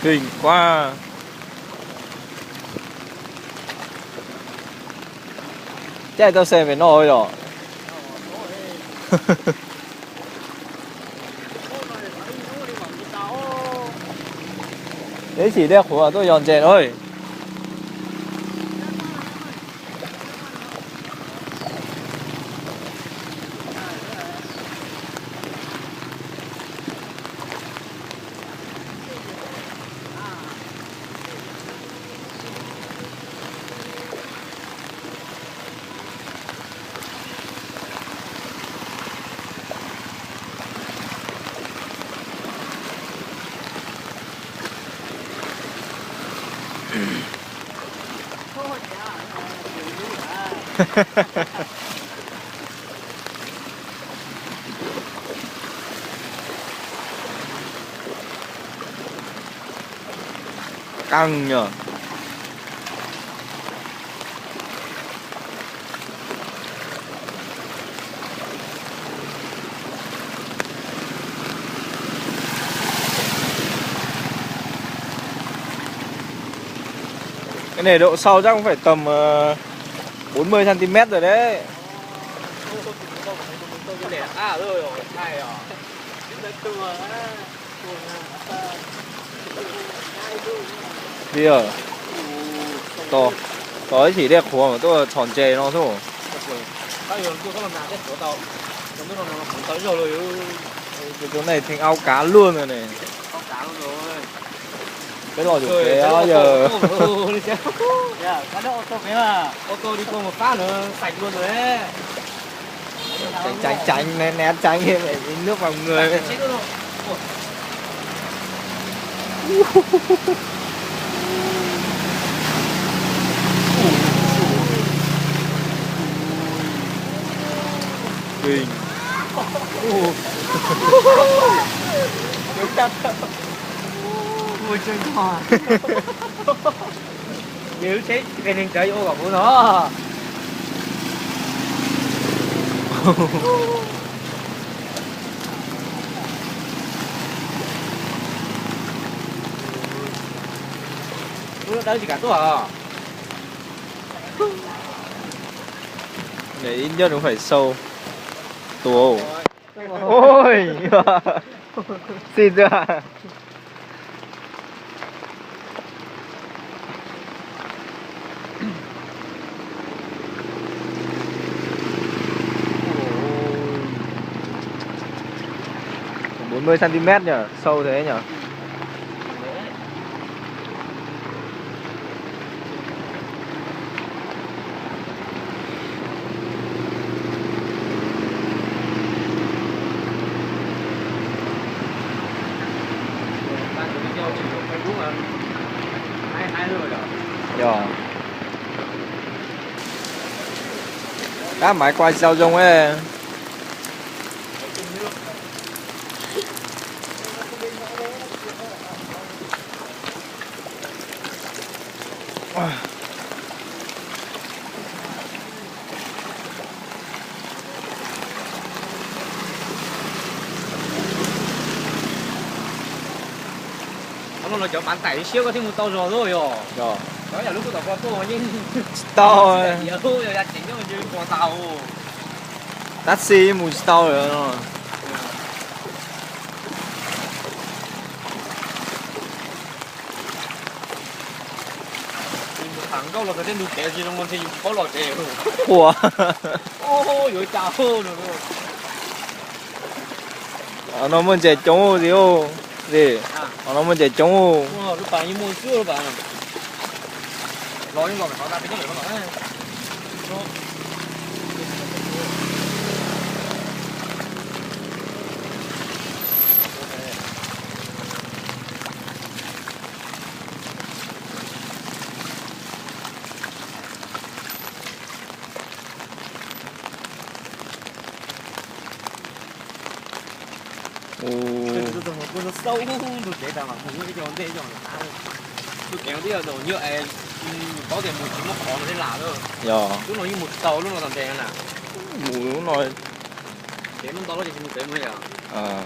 Kinh quá. Chạy tao xe phải nổi rồi. Đấy chỉ đẹp của tôi giòn chè thôi. Căng nhở. Cái này độ sâu chắc cũng phải tầm 40 cm rồi đấy. Đi ở to tới chỉ đẹp của mà tôi tròn chè nó thôi. Cái chỗ này thành ao cá luôn rồi này. Cái lò rửa bé giờ. Cái đó ô tô đi qua một phát nữa sạch luôn rồi đấy. Tránh né tránh em lại dính nước vào người. Kinh. Ôi trời ơi. Nếu chết cái này chơi ô cả bố nó. Đâu gì cả tôi à. Để ít nhất cũng phải sâu. Tù. Ôi. Xin chưa? Ôi. 40 cm nhỉ, sâu thế nhỉ? Rồi. Các máy quay sao rông ấy. Nó cho bán tải siêu có thêm một tàu rồi rồi. Rồi. Đó là lúc tôi có tô nhưng To. giờ ra chính cho mình con tàu. Taxi mùi to rồi. Thằng đâu là cái tên đục kéo gì nó ngon thì có lọt kéo. Ủa. Ôi rồi chào rồi. Nó muốn chạy trống gì ô. Gì? Nó muốn chạy trống ô. Lúc bạn như mua sữa rồi bạn. Nói nhưng mà phải ra cái này nó nói. Nó sâu được để tao mà không cái tròn thế tròn tao tôi kéo đi ở đầu nhựa ấy có thể một chỉ một khó nó thế là thôi lúc nó như một tàu lúc nó làm thế nào mùi nó nói thế nó to nó chỉ một thế mới à